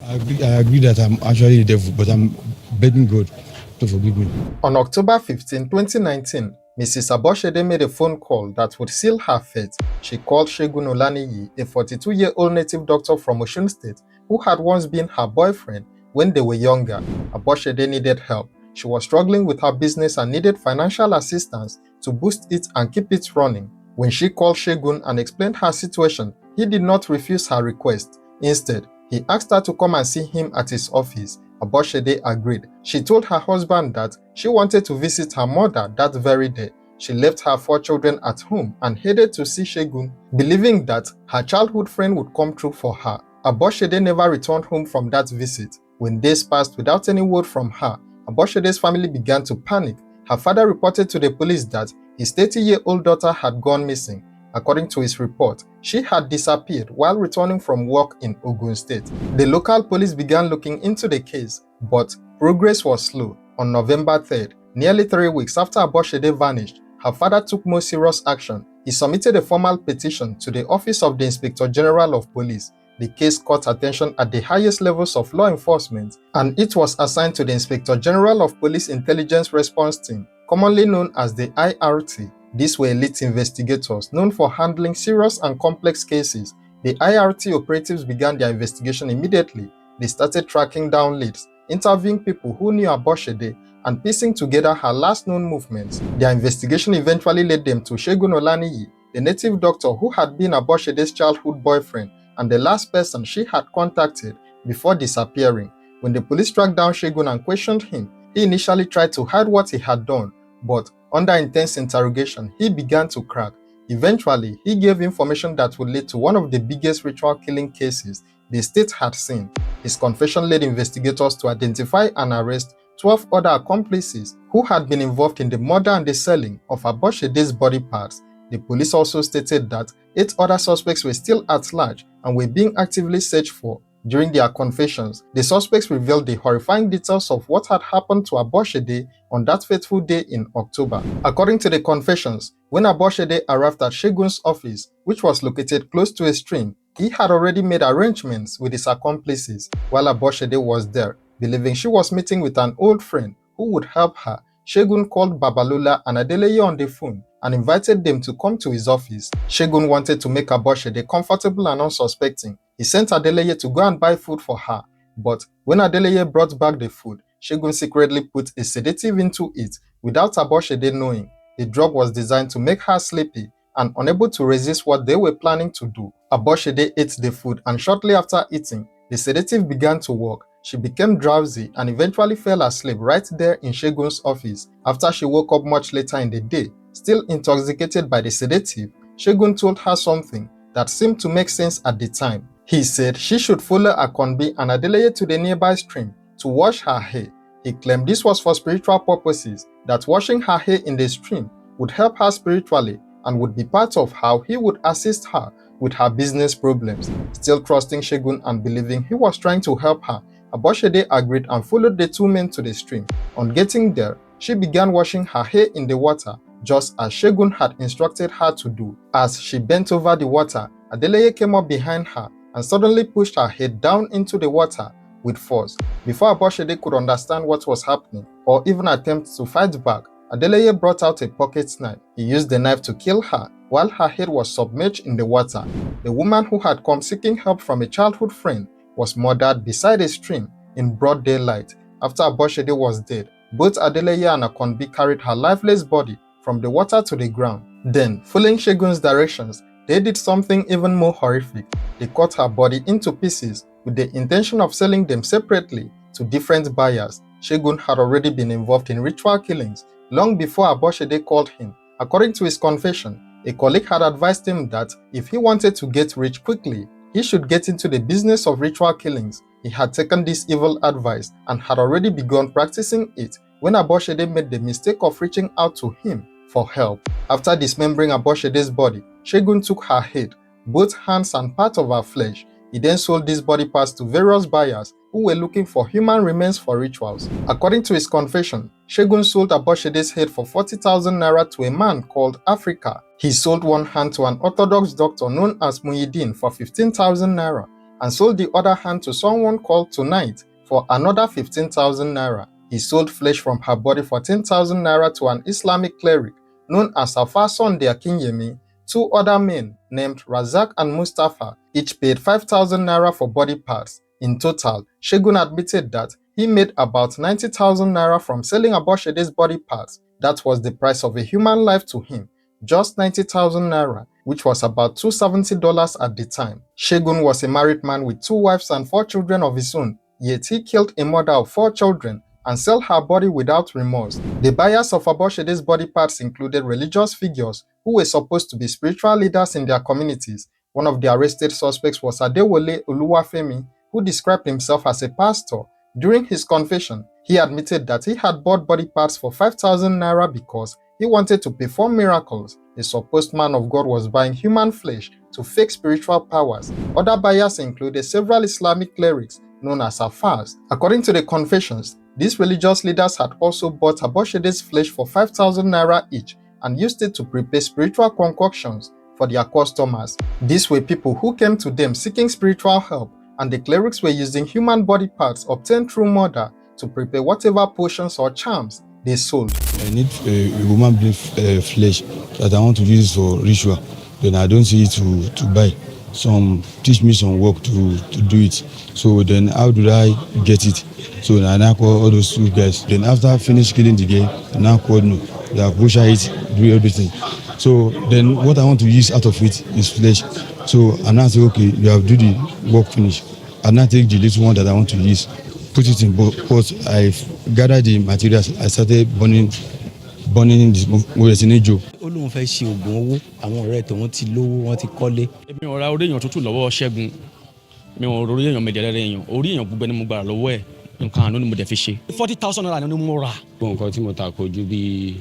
I agree that I'm actually the devil, but I'm begging God to forgive me. On October 15, 2019, Mrs. Abosede made a phone call that would seal her fate. She called Segun Olaniyi, a 42-year-old native doctor from Osun State, who had once been her boyfriend when they were younger. Abosede needed help. She was struggling with her business and needed financial assistance to boost it and keep it running. When she called Segun and explained her situation, he did not refuse her request. Instead, he asked her to come and see him at his office. Abosede agreed. She told her husband that she wanted to visit her mother that very day. She left her 4 children at home and headed to see Segun, believing that her childhood friend would come through for her. Abosede never returned home from that visit. When days passed without any word from her, Abosede's family began to panic. Her father reported to the police that his 30-year-old daughter had gone missing. According to his report, she had disappeared while returning from work in Osun State. The local police began looking into the case, but progress was slow. On November 3rd, nearly 3 weeks after Abosede vanished, her father took more serious action. He submitted a formal petition to the Office of the Inspector General of Police. The case caught attention at the highest levels of law enforcement, and it was assigned to the Inspector General of Police Intelligence Response Team, commonly known as the IRT. These were elite investigators known for handling serious and complex cases. The IRT operatives began their investigation immediately. They started tracking down leads, interviewing people who knew Abosede, and piecing together her last known movements. Their investigation eventually led them to Segun Olaniyi, the native doctor who had been Abosede's childhood boyfriend and the last person she had contacted before disappearing. When the police tracked down Segun and questioned him, he initially tried to hide what he had done, but under intense interrogation, he began to crack. Eventually, he gave information that would lead to one of the biggest ritual killing cases the state had seen. His confession led investigators to identify and arrest 12 other accomplices who had been involved in the murder and the selling of Abosede's body parts. The police also stated that 8 other suspects were still at large and were being actively searched for. During their confessions, the suspects revealed the horrifying details of what had happened to Abosede on that fateful day in October. According to the confessions, when Abosede arrived at Segun's office, which was located close to a stream, he had already made arrangements with his accomplices. While Abosede was there, believing she was meeting with an old friend who would help her, Segun called Babalola and Adeleye on the phone and invited them to come to his office. Segun wanted to make Abosede comfortable and unsuspecting. He sent Adeleye to go and buy food for her, but when Adeleye brought back the food, Segun secretly put a sedative into it without Abosede knowing. The drug was designed to make her sleepy and unable to resist what they were planning to do. Abosede ate the food, and shortly after eating, the sedative began to work. She became drowsy and eventually fell asleep right there in Segun's office. After she woke up much later in the day, still intoxicated by the sedative, Segun told her something that seemed to make sense at the time. He said she should follow Akonbi and Adeleye to the nearby stream to wash her hair. He claimed this was for spiritual purposes, that washing her hair in the stream would help her spiritually and would be part of how he would assist her with her business problems. Still trusting Segun and believing he was trying to help her, Abosede agreed and followed the 2 men to the stream. On getting there, she began washing her hair in the water, just as Segun had instructed her to do. As she bent over the water, Adeleye came up behind her and suddenly pushed her head down into the water with force. Before Abosede could understand what was happening or even attempt to fight back, Adeleye brought out a pocket knife. He used the knife to kill her while her head was submerged in the water. The woman who had come seeking help from a childhood friend was murdered beside a stream in broad daylight. After Abosede was dead, both Adeleye and Akonbi carried her lifeless body from the water to the ground. Then, following Segun's directions, they did something even more horrific. They cut her body into pieces with the intention of selling them separately to different buyers. Segun had already been involved in ritual killings long before Abosede called him. According to his confession, a colleague had advised him that if he wanted to get rich quickly, he should get into the business of ritual killings. He had taken this evil advice and had already begun practicing it when Abosede made the mistake of reaching out to him for help. After dismembering Abosede's body, Segun took her head, both hands and part of her flesh. He then sold these body parts to various buyers who were looking for human remains for rituals. According to his confession, Segun sold Abosede's head for 40,000 naira to a man called Africa. He sold one hand to an Orthodox doctor known as Muhyiddin for 15,000 naira, and sold the other hand to someone called Tonight for another 15,000 naira. He sold flesh from her body for 10,000 naira to an Islamic cleric known as Alfa Sunday Akinyemi. Two other men named Razak and Mustafa each paid 5,000 naira for body parts. In total, Segun admitted that he made about 90,000 naira from selling Abosede's body parts. That was the price of a human life to him, just 90,000 naira, which was about $270 at the time. Segun was a married man with 2 wives and 4 children of his own, yet he killed a mother of 4 children and sold her body without remorse. The buyers of Abosede's body parts included religious figures who were supposed to be spiritual leaders in their communities. One of the arrested suspects was Adewale Oluwafemi, who described himself as a pastor. During his confession, he admitted that he had bought body parts for 5,000 naira because he wanted to perform miracles. A supposed man of God was buying human flesh to fake spiritual powers. Other buyers included several Islamic clerics known as Afars. According to the confessions, these religious leaders had also bought Abosede's flesh for 5,000 naira each and used it to prepare spiritual concoctions for their customers. These were people who came to them seeking spiritual help, and the clerics were using human body parts obtained through murder to prepare whatever potions or charms they sold. I need a woman flesh that I want to use for ritual. Then I don't see it to buy. Teach me some work to do it. So then how do I get it? So I now call all those 2 guys. Then after I finish killing the guy, I now call no. They have butcher it, do everything. So then what I want to use out of it is flesh. So I now say, okay, you have do the work finish. I now take the little one that I want to use, put it in pot. I gathered the materials. I started burning this job. Ó lóun fẹ́ ṣe oògùn owó, àwọn ọ̀rẹ́ tòun ti lówó, wọ́n ti kọ́lé. Èmi ò ra orí èèyàn tútù lọ́wọ́ Ṣẹ́gun, mi ò rí èèyàn mẹ̀dẹ̀rẹ̀rẹ̀ èèyàn, orí èèyàn gbígbẹ ni mo gbà lọ́wọ́ ẹ̀, nǹkan àánú ni mo dẹ̀ fi ṣe. 40,000 naira ni mo rà. Nǹkan tí mo ta kò ju bí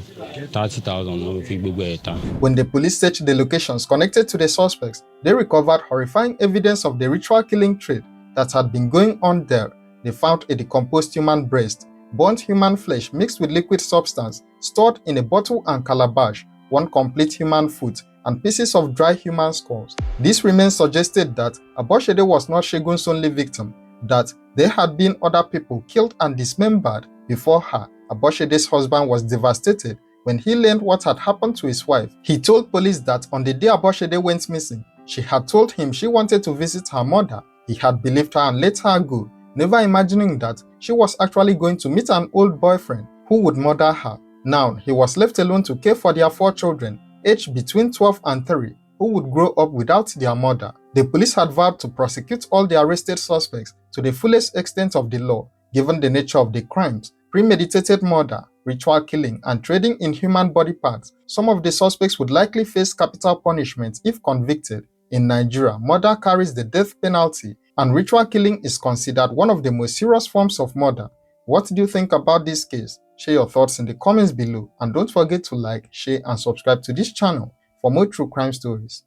30,000 ló fi gbogbo ẹ̀ ta. When the police searched the locations connected to the suspects, they recovered horrifying evidence of the ritual killing trade that had been going on there. They found a decomposed human breast, burnt human flesh mixed with liquid substance, stored in a bottle and calabash, 1 complete human foot, and pieces of dry human skulls. These remains suggested that Abosede was not Segun's only victim, that there had been other people killed and dismembered before her. Abosede's husband was devastated when he learned what had happened to his wife. He told police that on the day Abosede went missing, she had told him she wanted to visit her mother. He had believed her and let her go, never imagining that she was actually going to meet an old boyfriend who would murder her. Now, he was left alone to care for their 4 children, aged between 12 and 3, who would grow up without their mother. The police had vowed to prosecute all the arrested suspects to the fullest extent of the law, given the nature of the crimes: premeditated murder, ritual killing, and trading in human body parts. Some of the suspects would likely face capital punishment if convicted. In Nigeria, murder carries the death penalty, and ritual killing is considered one of the most serious forms of murder. What do you think about this case? Share your thoughts in the comments below, and don't forget to like, share, and subscribe to this channel for more true crime stories.